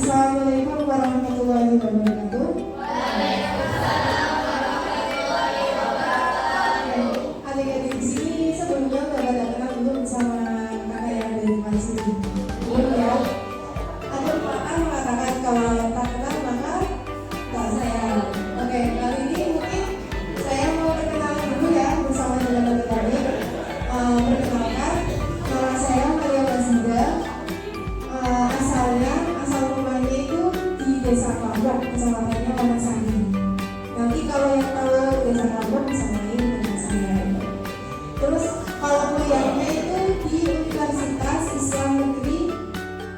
Assalamualaikum warahmatullahi wabarakatuh. Adik-adik di sini sebelumnya udah pada kenal belum sama kakak yang ada di sini? Belum ya? Ada pepatah mengatakan kalau yang tak kenal maka tak sayang. Oke, kali ini mungkin saya mau perkenalan dulu ya bersama dengan adik-adik. Perkenalkan, nama saya Maria Bazinda. Asal rumahnya itu di Desa Klambok, kecamatannya Wonosari. Nanti kalau yang tahu Desa Klambok bisa main dengan saya. Terus kalau kuliahnya itu di Universitas Islam Negeri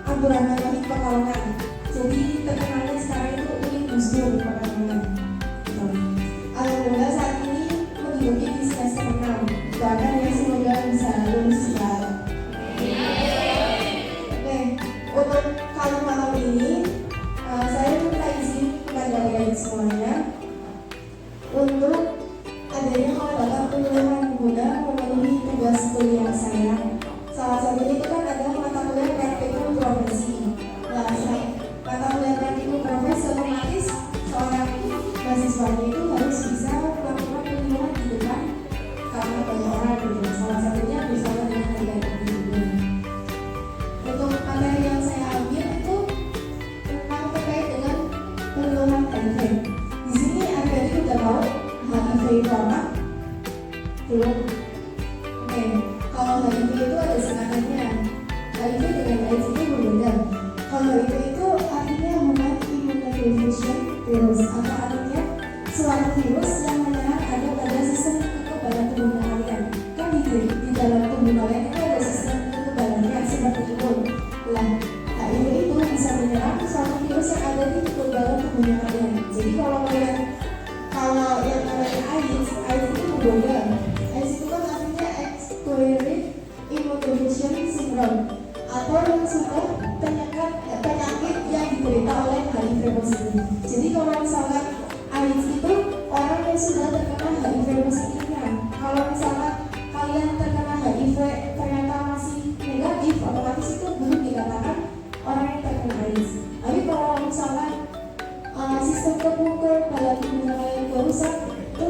Abdurrahman Wahid Pekalongan. Jadi terkenalnya sekarang itu Uni Gus Dur Pekalongan. Alhamdulillah saat ini menduduki di semester 6. Doakan ya semoga bisa lulus juga. Untuk kali malam ini saya minta izin kepada adik-adik semuanya untuk adanya mengadakan pemilihan guna memenuhi tugas kuliah saya. Salah satunya itu kan adalah mata kuliah praktikum profesi. Nah, mata kuliah praktikum profesi otomatis seorang mahasiswanya itu harus bisa melakukan pemilihan gitu kan, karena banyak orang gitu. Salah satunya bersama dengan adik-adik juga. Untuk materi yang saya ambil itu tentang terkait dengan penularan HIV. Di sini adik-adik udah tahu HIV itu apa? Belum? Oke, kalau HIV itu ada singkatannya. HIV dengan AIDS itu berbeda. Kalau HIV itu artinya human immunodeficient virus, atau artinya suatu virus yang menyerang ada pada sistem kekebalan tubuh kalian. Kan di dalam tubuh kalian itu ada sistem kekebalannya seperti itu. Nah, HIV itu bisa menyerang suatu virus yang ada di kekebalan tubuhnya kalian. Jadi kalau yang namanya AIDS itu berbeda. AIDS itu kan artinya acquired immunodeficiency syndrome, atau yang sudah penyakit yang diderita oleh HIV positif. Jadi kalau misalkan AIDS itu orang yang sudah terkena HIV positifnya. Kalau misalkan kalian terkena HIV ternyata masih negatif, otomatis itu belum dikatakan orang yang terkena AIDS. Tapi kalau misalkan sistem kekebalan tubuh kalian rusak, itu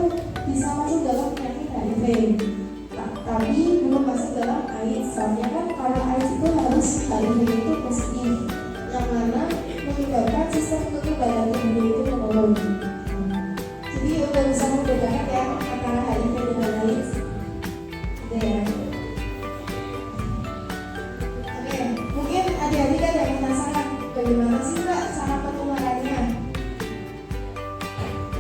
bisa masuk dalam penyakit HIV. Tapi belum masuk dalam AIDS. Soalnya kan kalau AIDS itu harus HIV itu positif, yang mana menyebabkan sistem kekebalan tubuh itu menurun. Jadi udah bisa membedakan ya antara HIV dengan AIDS. Udah ya. Oke, mungkin adik-adik ada yang penasaran bagaimana sih Mbak cara penularannya?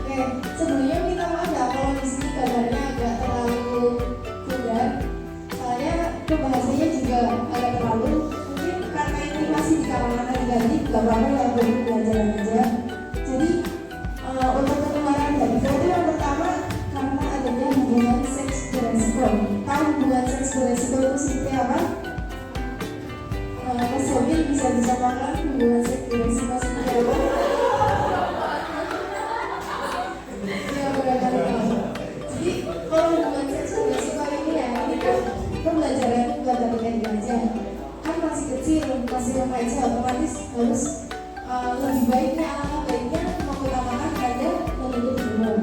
Oke, sebelumnya minta maaf ya kalau di sini gambarnya agak terlalu vulgar. Soalnya pembahasannya juga agak terlalu, mungkin karena ini masih di kalangan adik-adik, gak apa-apa ya buat pelajaran aja. Jadi untuk penularan HIV itu yang pertama karena adanya hubungan seks beresiko. Tahu hubungan seks beresiko itu seperti apa? Mas Sobi bisa dicapakan hubungan seks beresiko seperti apa? Ya, beragam. Jadi kalau hubungan seks beresiko ini ya, ini kan pembelajaran buat adik-adik aja. Kan masih kecil, masih remaja, otomatis harus lebih baiknya, alangkah baiknya mengutamakan pada menuntut ilmu.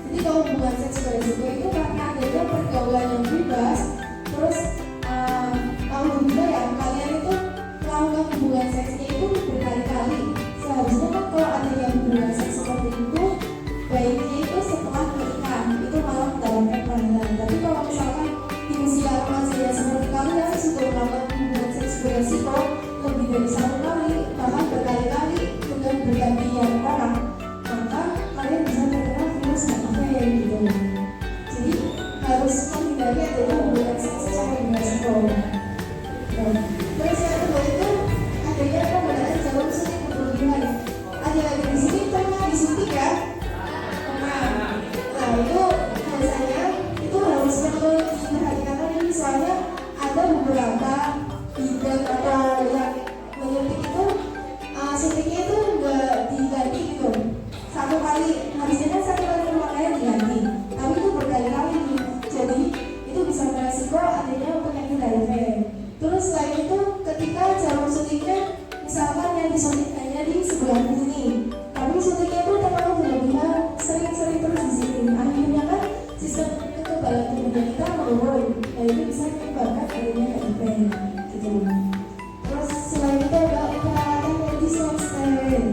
Jadi kalau hubungan seks beresiko itu karena adanya pergaulan yang bebas, terus kalau juga ya kalian itu melakukan hubungan seksnya itu berkali-kali. Seharusnya kan kalau ada yang hubungan seks seperti itu, baiknya itu setelah menikah, itu malah mendapatkan panggilan. Tapi kalau misalkan di usia remaja ya seperti kalian sudah melakukan hubungan seks beresiko lebih dari 1 kali, bahkan berkali-kali dengan bergantian orang, maka kalian bisa terkena virus HIV gitu. Jadi harus menghindari adanya hubungan seks secara beresiko. Terus yang kedua itu adanya penggunaan jarum suntik berlebihan. Adik-adik di sini pernah disuntik ya? Nah itu biasanya itu harus perlu diperhatikan lagi, soalnya ada beberapa bidan atau yang menyuntik itu suntiknya itu nggak diganti gitu. 1 kali, harusnya kan 1 kali pemakaian diganti, tapi itu berkali-kali. Jadi itu bisa beresiko adanya penyakit HIV. Terus selain itu ketika jarum suntiknya misalkan yang disuntikannya di sebelah sini, tapi suntiknya itu terlalu berlebihan, sering-sering terus di sini, akhirnya kan sistem kekebalan tubuhnya kita menurun, dan itu bisa menyebabkan adanya HIV gitu. Terus selain itu ada peralatan medis non steril.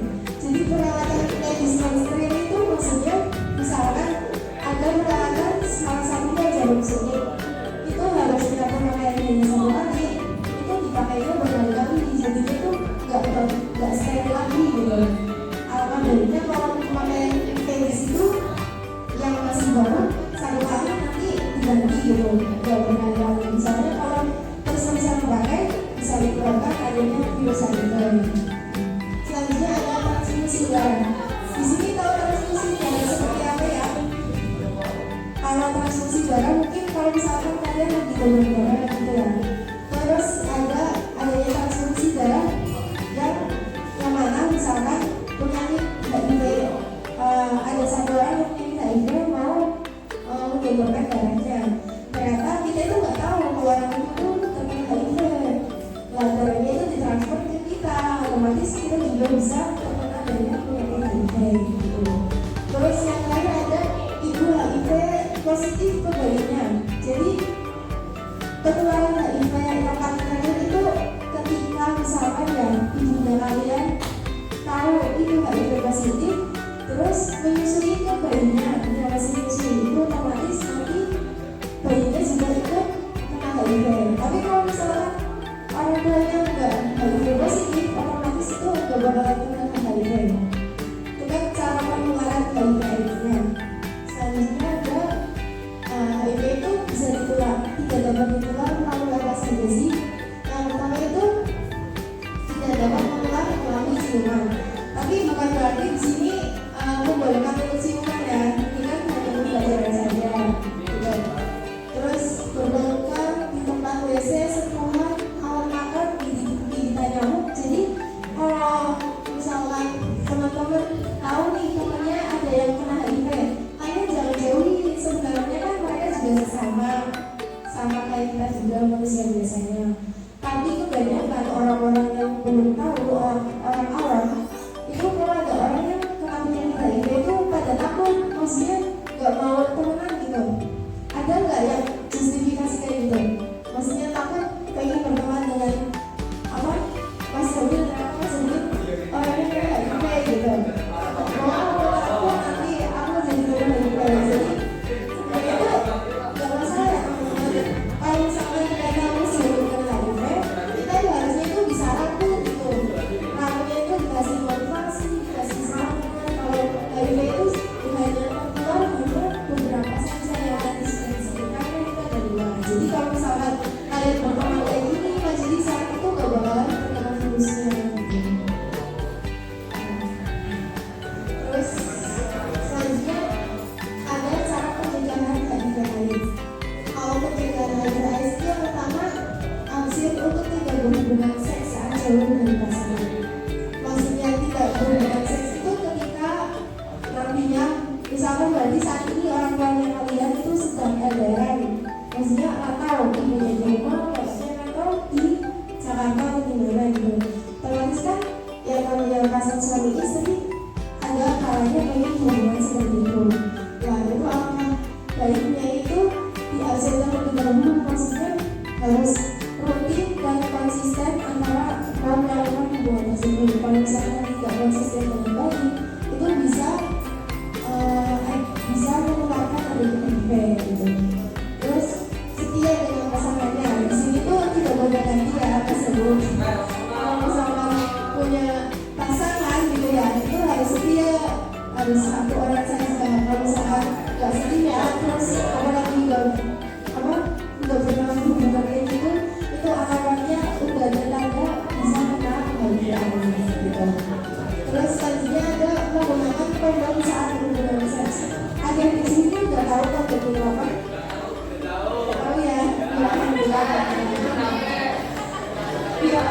Jadi peralatan medis non steril itu maksudnya misalkan ada peralatan salah satunya jarum suntik, itu harus kita pemakaiannya satu kali, itu dipakainya berkali-kali, jadi itu nggak steril lagi gitu. Alhamdulillah kalau pemakaian medis itu yang masih baru satu kali nanti diganti gitu, nggak berkali-kali. Misalnya kalau terus-terusan pakai bisa dikeluarkan adanya virus HIV. Selanjutnya ada transfusi darah. Di sini tahu transfusi darah seperti apa ya? Kalau transfusi darah mungkin kalau misalkan kalian lagi donor darah gitu ya. Terus adanya transfusi darah yang mana misalkan penyakit HIV, ada satu orang yang penyakit HIV mau mendonorkan darahnya. Ternyata kita itu nggak tahu kalau orang itu terkena HIV. Nah, darahnya itu ditransfer ke kita, otomatis kita juga bisa terkena adanya penyakit HIV gitu. Terus yang lain ada ibu HIV positif ke bayinya. Jadi penularan HIV yang paling terakhir itu ketika misalkan ya ibunya kalian tahu itu HIV positif, terus menyusui ke bayinya, yang masih menyusui itu otomatis nanti bayinya juga ikut kena HIV. Tapi kalau misalkan orang tuanya nggak HIV positif, otomatis itu nggak bakalan kena HIV. Itu kan cara penularan HIV-nya. Selanjutnya ada HIV itu bisa ditular, tidak dapat ditular melalui apa saja sih? Yang pertama itu tidak dapat menular melalui ciuman. Tapi bukan berarti di sini membolehkan untuk ciuman ya, ini kan hanya pembelajaran saja. Gitu. Terus berpelukan di tempat WC, sentuhan, alat makan, gigitan nyamuk. Jadi kalau misalkan teman-teman tahu nih temannya ada yang kena HIV, kalian jangan jauhi. Sebenarnya kan mereka juga sama kayak kita juga manusia biasanya. Tapi kebanyakan orang-orang yang belum tahu, orang awam itu kalau ada orang yang kena penyakit HIV itu pada takut, maksudnya nggak mau temenan gitu. Ada nggak yang justifikasi kayak gitu? Maksudnya takut pengen berteman dengan apa? Mas Robin, Mas Robin orangnya kayak HIV gitu. Aku nanti aku jadi teman HIV. Jadi sebenarnya itu nggak masalah ya teman-teman. Kalau misalnya kita tahu sih kena HIV, kita harusnya itu bisa rangkul gitu. Rangkulnya itu dikasih motivasi, dikasih semangat. Kalau HIV itu hanya tertular hanya beberapa saja yang tadi sudah disebutkan kan itu ada 2. Jadi kalau misalkan kalian berteman kayak gini, jadi saat itu nggak bakalan terkena virusnya gitu. Terus selanjutnya ada cara pencegahan HIV/AIDS. Kalau pencegahan HIV/AIDS itu yang pertama anjir untuk tidak berhubungan seks saat jauh dari pasangan. Maksudnya tidak berhubungan seks itu ketika nantinya misalkan berarti saat ini orang tuanya kalian itu sedang LDR, maksudnya atau ibunya di rumah, bapaknya atau di Jakarta atau di mana gitu. Otomatis kan ya kalau yang pasang suami istri ada kalanya pengen hubungan seperti itu. Ya itu alangkah baiknya itu diajarkan lebih dahulu, maksudnya harus rutin dan konsisten antara mau melakukan hubungan tersebut. Kalau misalnya tidak konsisten dengan baik, itu bisa menularkan adanya HIV gitu. Terus setia dengan pasangannya. Di sini tuh tidak boleh ganti ya tersebut. Kalau misalkan punya pasangan gitu ya, itu harus setia, harus satu orang saja. Kalau misalkan nggak setia, terus apalagi nggak pernah hubungan kayak gitu, itu alamatnya udah ada tanda bisa kena HIV gitu. Terus selanjutnya ada menggunakan kondom saat berhubungan seks. Ada di sini nggak tahu kan betul apa? Tahu ya? Alhamdulillah. Iya.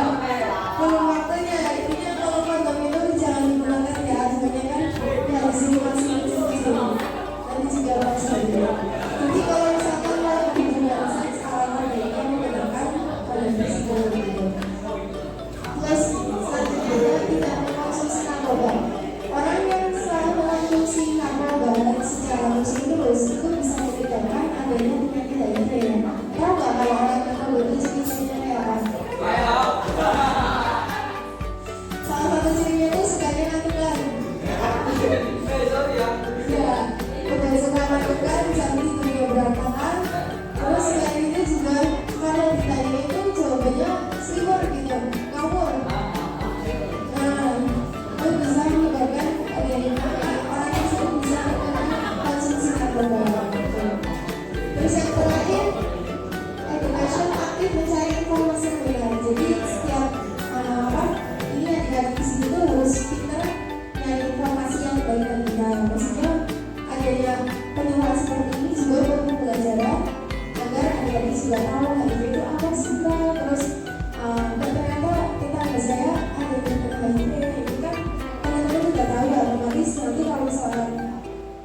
Belum waktunya. Intinya kalau kondom itu jangan digunakan ya. Sebenarnya kan ya di sini masih kecil-kecil. Tadi juga masih. Jadi kalau misalkan mau berhubungan seks, alangkah baiknya menggunakan kondom tersebut gitu. Terus selanjutnya tetangga saya ada yang terkena HIV, itu kan teman-teman juga tahu ya, otomatis nanti kalau misalnya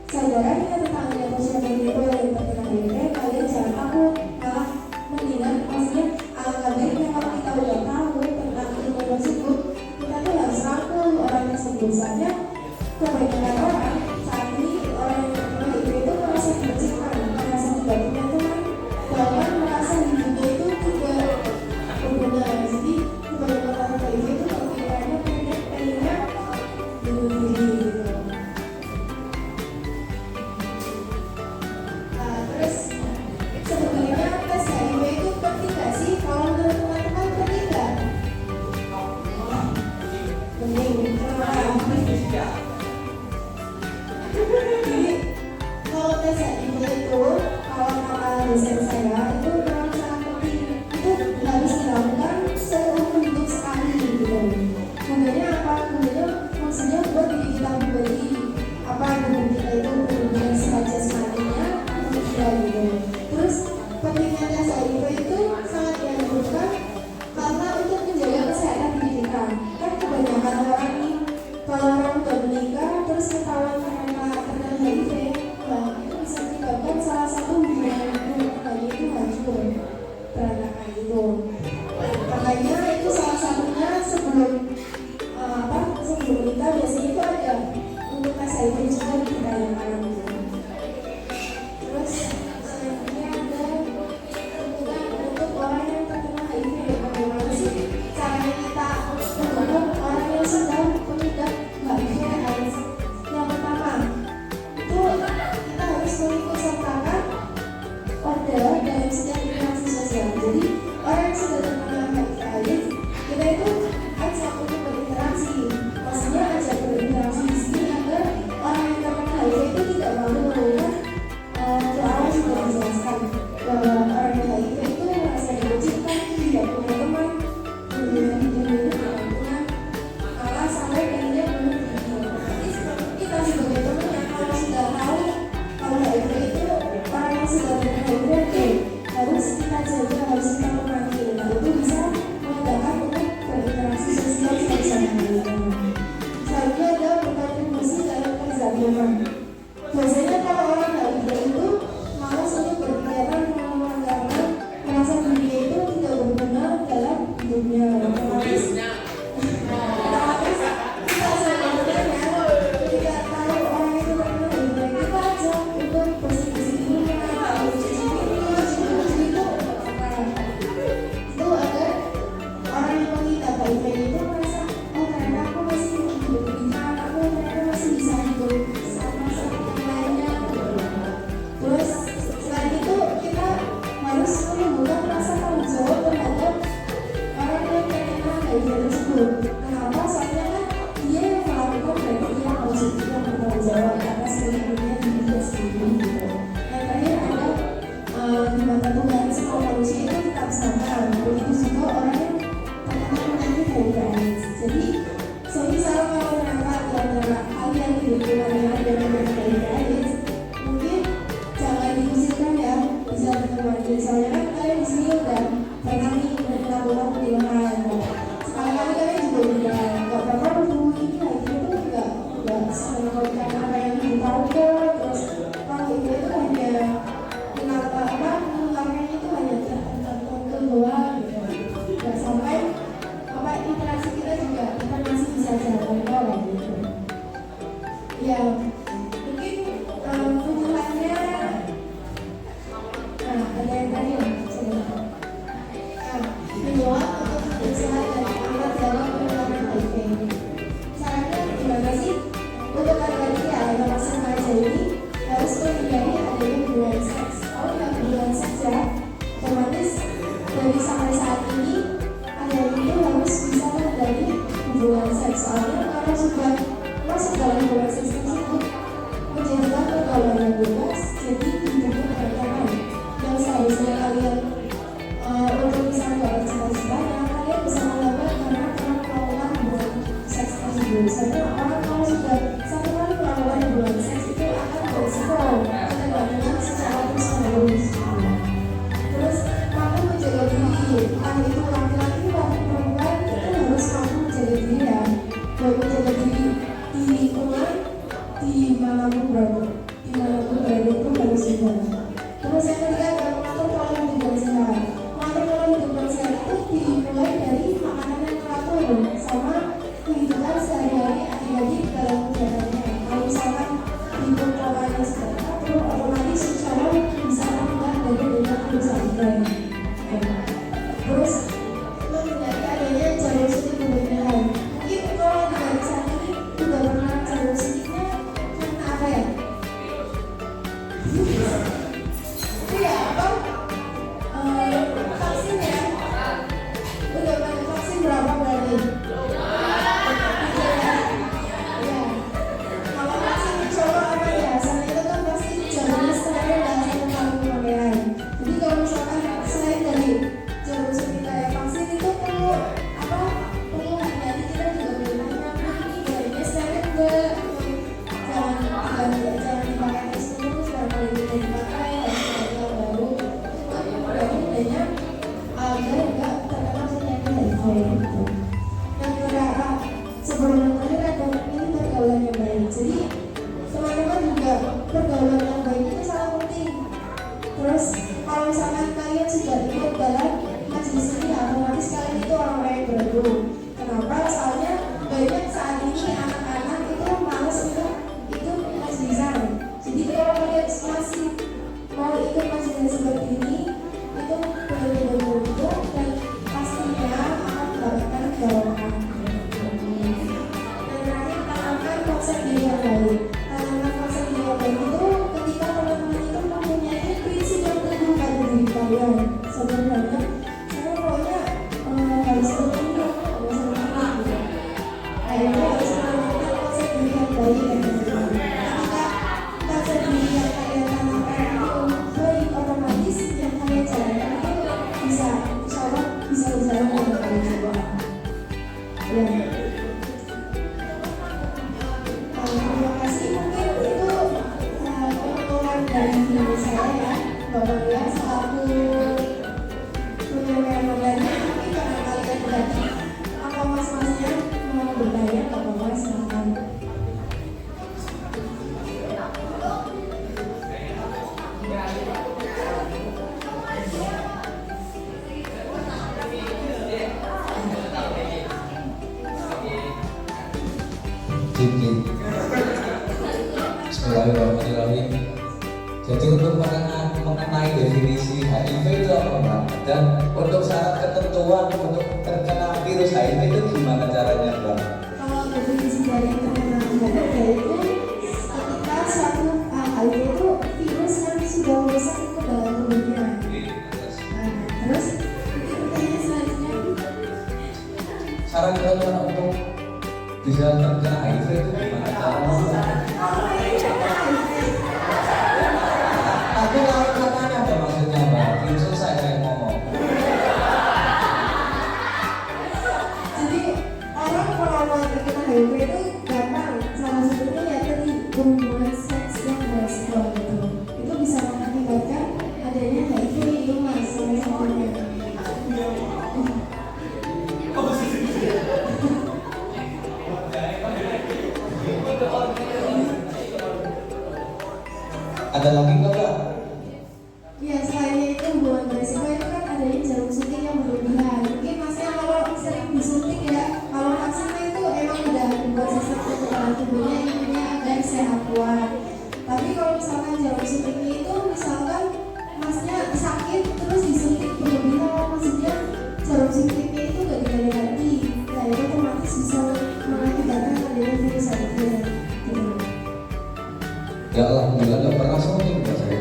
saudaranya, tetangganya atau siapa yang terkena HIV, kalian jangan takut, malah mendingan maksudnya alangkah baiknya kalau kita udah tahu tentang ilmu tersebut, kita tuh harus rangkul orang tersebut. Soalnya kebanyakan orang saat ini, orang yang terkena HIV itu merasa dikecilkan, merasa tidak punya teman, bahkan merasa hidupnya itu tidak berguna. Jadi kebanyakan orang HIV itu kepikirannya pengennya bunuh diri gitu. Terus sebenarnya tes HIV itu penting nggak sih? Kalau menurut teman-teman penting nggak? Penting. Jadi kalau tes HIV itu, kalau kata dosen saya itu memang sangat penting. Itu harus dilakukan seumur hidup sekali gitu. Gunanya apa? Gunanya maksudnya buat diri kita pribadi. Apa gunanya kita itu berhubungan secara jasmaninya atau tidak gitu. Terus pentingnya tes HIV itu sangat dianjurkan karena untuk menjaga kesehatan diri kita. Kan kebanyakan orang nih, kalau orang udah menikah terus ketahuan terkena HIV, nah itu bisa menyebabkan salah satu hubungan rumah tangganya itu hancur, berantakan gitu. Makanya itu salah satunya sebelum sebelum nikah biasanya itu ada untuk tes HIV juga ditanyakan gitu. Terus selanjutnya ada kemudian untuk orang yang terkena HIV, bagaimana sih caranya kita untuk orang yang sudah mengidap HIV/AIDS? Yang pertama itu kita harus mengikut sertakan order dalam setiap interaksi sosial. Jadi orang yang sudah terkena HIV/AIDS, kita itu ajak untuk berinteraksi. Maksudnya ajak berinteraksi di sini agar orang yang terkena HIV itu tidak malu melakukan ke awal sudah dijelaskan bahwa orang yang HIV itu merasa dikucilkan, tidak punya teman, hidupnya itu tidak punya, malah sampai pengennya bunuh diri. Kita sebagai temannya kalau sudah tahu kalau HIV itu orang yang sudah terkena HIV itu harus kita jaga, harus kita perangi. Nah itu bisa menggunakan untuk berinteraksi sosial bersama dengan. Selanjutnya ada berkontribusi dalam kezamangan. Biasanya kalau orang HIV itu malas untuk berkegiatan karena merasa dirinya itu tidak berguna dalam hidupnya. Otomatis kita sebenarnya ketika tahu orang itu terkena HIV, kita ajak untuk bersih-bersih di rumah, cuci piring, cuci itu agar orang yang mengidap HIV itu merasa, oh ternyata aku masih diberikan, aku ternyata masih bisa hidup sama seperti yang lainnya. Terus selain itu kita harus menimbulkan rasa tanggung jawab terhadap orang yang terkena HIV tersebut. Kenapa? Soalnya kan dia yang melakukan, berarti dia harus juga bertanggung jawab atas kehidupannya dirinya sendiri gitu. Yang terakhir ada di mata Tuhan semua manusia itu tetap sama. Begitu juga orang yang terkena penyakit HIV/AIDS. Jadi semisal kalau ternyata di antara kalian hidup dengan ada penyakit HIV/AIDS, mungkin jangan diusirkan ya, bisa berteman. Soalnya kan kalian di sini udah pernah nih melakukan pilihan. Sekali-kali kalian juga udah nggak apa-apa bertemu ini HIV itu nggak semuanya apa yang kita tahu kok. Terus kalau HIV itu hanya menularkannya itu hanya tertentu doang gitu. Nggak sampai interaksi kita juga kita masih bisa jalan kok gitu. Ya mungkin tujuannya ada yang tadi menjawab untuk berusaha dan amat dalam penularan HIV. Sarannya gimana sih? Untuk adik-adik ya yang masih remaja ini harus menghindari adanya hubungan seks. Kalau tidak hubungan seks ya, otomatis dari sampai saat ini adik-adik itu harus bisa menghindari hubungan seks. Soalnya kalau sudah masuk dalam hubungan seks tersebut menjadikan pergaulan yang bebas, jadi hidupnya berantakan. Yang seharusnya kalian untuk bisa mendapatkan cita-citanya, kalian bisa melakukan karena telah melakukan hubungan seks tersebut. Soalnya orang kalau sudah satu kali melakukan hubungan seks itu akan berisiko ketergantungan secara terus-menerus. Terus mampu menjaga diri, entah itu laki-laki maupun perempuan itu harus mau menjaga diri di rumah, dimanapun berada itu harus dijaga. Terus yang ketiga adalah mengatur pola hidup bersih. Mengatur pola hidup bersih itu dimulai dari makanan yang teratur sama kehidupan sehari-hari adik-adik dalam kegiatannya. Kalau misalkan hidup polanya sudah teratur, otomatis secara bisa terhindar dari banyak kerusakan. Terus menghindari adanya jalur suntik berlebihan. Mungkin kalau dari saat ini juga pernah jalur suntiknya karena apa ya? Iya, apa? Vaksin ya? Udah pada vaksin berapa berarti? Ya. Kalau vaksin coba apa ya? Sama itu kan pasti jalurnya steril dan satu kali pemakaian. Jadi kalau misalkan selain dari jalur suntik kayak vaksin itu perlu apa? Perlu hati-hati, kita juga boleh nanya ini jalurnya steril enggak? Jangan dipakai tes terus, berapa kali kita dipakai dan sebagainya baru bedanya agar enggak terkena penyakit HIV gitu. Yang kedua, sebelum tadi ada ini pergaulan yang baik. Jadi teman-teman juga pergaulan yang baik itu sangat penting. Terus kalau misalkan kalian sudah ikut dalam majelis ini, otomatis kalian itu orang-orang yang beradu. Kenapa? Soalnya banyak saat ini anak-anak itu malas untuk ikut majelisan. Jadi kalau kalian masih mau ikut majelis seperti ini, itu benar-benar beruntung dan pastinya akan mendapatkan jawaban. Dan terakhir, tanamkan konsep diri yang baik. Tanamkan konsep diri yang baik itu ketika teman-teman itu mempunyai prinsip yang teguh pada diri kalian. Sebenarnya saya pokoknya harus seperti itu, akhirnya harus menanamkan konsep diri yang baik dan benar. Ketika konsep diri yang kalian tanamkan itu baik, otomatis yang kalian jalankan itu bisa, insya Allah bisa berjalan dengan baik juga. Ya. Terima kasih, mungkin itu pengumuman dari diri saya ya, Bapak ya, selaku penyelenggara modalnya. Mungkin karena kalian tadi apa mas-masnya mau bertanya, Bapak silakan. Bismillahirrahmanirrahim. Jadi untuk mengenai definisi HIV itu apa Mbak? Dan untuk syarat ketentuan untuk terkena virus HIV itu gimana caranya Mbak? Kalau definisi dari terkena HIV yaitu ketika suatu HIV itu virus yang sudah merusak ke dalam tubuhnya. Terus pertanyaan selanjutnya, Syarat ketentuan untuk bisa terkena HIV itu gimana caranya? Tapi kalau katanya apa maksudnya Mbak? Belum selesai saya ngomong. jadi orang kalau mau terkena HIV itu gampang. Salah satunya ya tadi hubungan seks yang beresiko gitu. Itu bisa mengakibatkan adanya HIV itu mas salah satunya. Ada lagi nggak Mbak? Ya selain itu hubungan beresiko itu kan adanya jarum suntik yang berlebihan. Mungkin masnya kalau sering disuntik ya, kalau vaksinnya itu emang udah dibuat sistem kekebalan tubuhnya intinya agar sehat kuat. Tapi kalau misalkan jarum suntiknya itu misalkan masnya sakit terus disuntik berlebihan, maksudnya jarum suntiknya itu gak diganti-ganti, nah itu otomatis bisa mengakibatkan adanya virus HIV. Ya alhamdulillah nggak pernah suntik Mbak saya.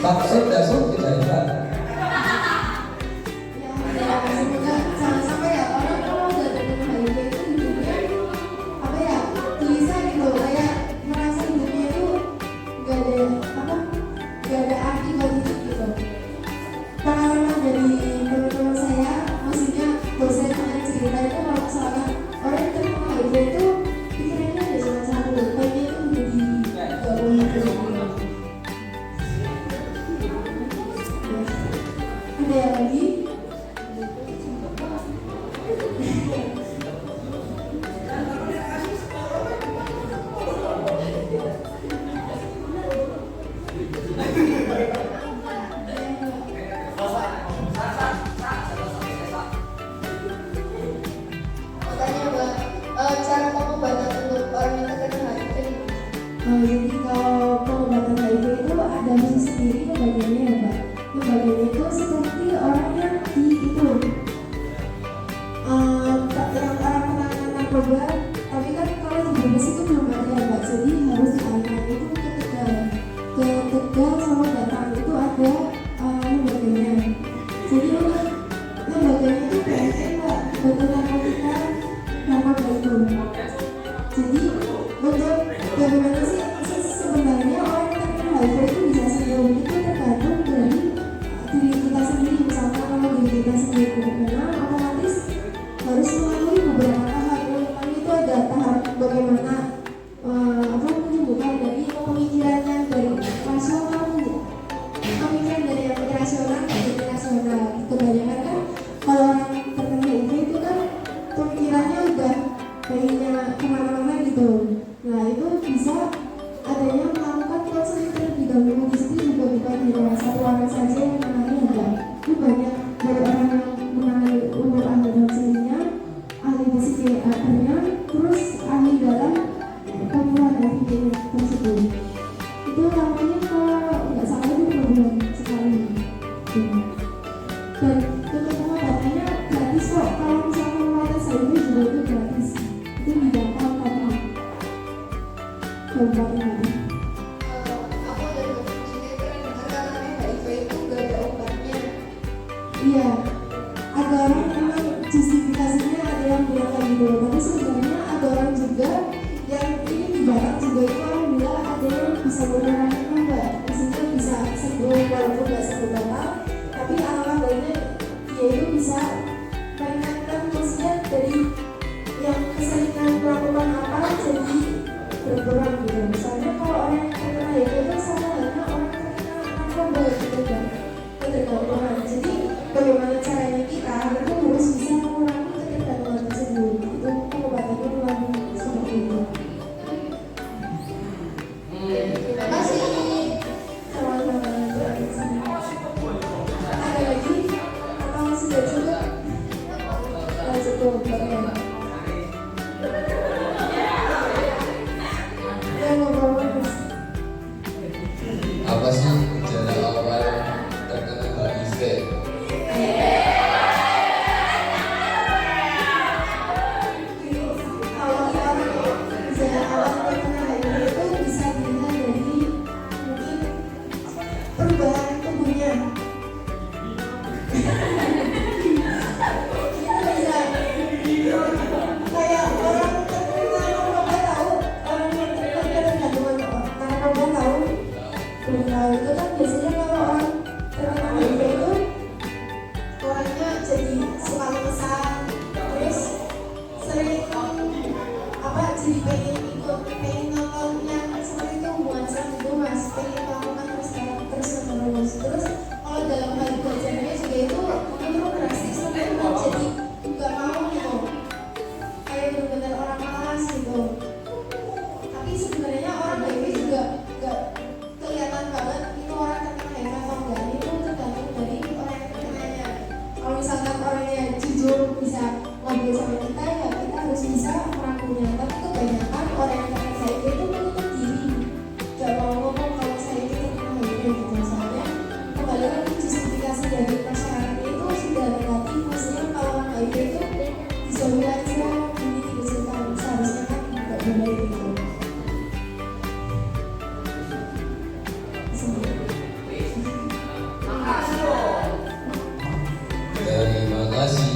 Vaksin nggak suntik saya Mbak. Ya, semoga jangan sampai ya orang kalau udah terkena HIV itu hidupnya apa ya gelisah gitu, kayak merasa hidupnya itu gak ada apa, gak ada arti buat hidup gitu. Pengalaman dari teman-teman saya, maksudnya dosen yang cerita itu kalau misalkan orang yang terkena HIV itu pikirannya ada cuma satu, kayaknya itu menjadi gak boleh gitu. Ada yang lagi? kita sendiri karena otomatis harus melalui beberapa tahap. Yang pertama itu ada tahap bagaimana menyembuhkan dari pemikirannya dari rasional, pemikiran dari yang irasional ke rasional. Kebanyakan kan kalau orang terkena HIV itu kan pemikirannya udah kayaknya kemana-mana gitu. Nah itu bisa adanya melakukan konseling terlebih dahulu. Di situ juga bukan hanya satu orang saja yang menangani ada. Itu banyak dari orang yang menangani untuk ahli konselingnya, ahli psikiaternya, terus ahli dalam pemulihan HIV tersebut. Itu namanya kalau nggak salah itu 2 bulan sekali. Dan untuk pengobatannya gratis kok. Kalau misalnya merawat HIV juga itu gratis. Itu di Jakarta kota. Kabupaten ini. Aku dari sini pernah dengar katanya HIV itu gak ada obatnya. Iya, ada orang memang justifikasinya ada yang bilang kayak gitu, tapi sebenarnya ada orang juga yang ini di barat juga itu orang bilang ada yang bisa beneran enggak, sehingga bisa sembuh walaupun nggak sembuh total, tapi alangkah baiknya dia itu bisa meringankan, maksudnya dari yang keseringan melakukan apa jadi berkurang gitu. Misalnya kalau orang yang terkena HIV itu sama halnya orang terkena narkoba gitu kan, ketergantungan. Jadi bagaimana caranya kita itu harus bisa mengurangi ketergantungan tersebut. Itu pengobatannya melalui seperti itu. Terima kasih. Sama-sama. Ada lagi atau sudah cukup? Cukup. Oke. Yang mau Mas? Apa sih gejala awal terkena HIV? Awal terkena HIV itu bisa dilihat dari mungkin perubahan tubuhnya. Itu bisa kayak orang terkena narkoba tahu, orang yang terkena ketergantungan narkoba tahu. Belum tahu itu kan biasanya kalau orang terkena HIV itu orangnya jadi suka lemesan, terus sering jadi pengen ikut, pengen nonton yang seperti itu hubungan seks itu mas, pengen melakukan terus kalau dalam hal belajarnya juga itu menurut drastis sampai jadi nggak mau gitu, kayak benar-benar orang malas gitu. Tapi sebenarnya orang HIV juga nggak kelihatan banget itu orang terkena HIV atau enggak, itu tergantung dari orang yang terkenanya. Kalau misalkan orangnya jujur bisa ngobrol sama kita, ya kita harus bisa merangkulnya. Tapi kebanyakan orang yang terkena HIV itu menutup diri, gak mau ngomong kalau saya itu terkena HIV gitu. Soalnya kembali lagi justifikasi dari masyarakatnya itu sudah negatif, maksudnya kalau orang HIV itu dijauhi aja, ini tidak cerita, seharusnya kan gak boleh gitu. Terima kasih.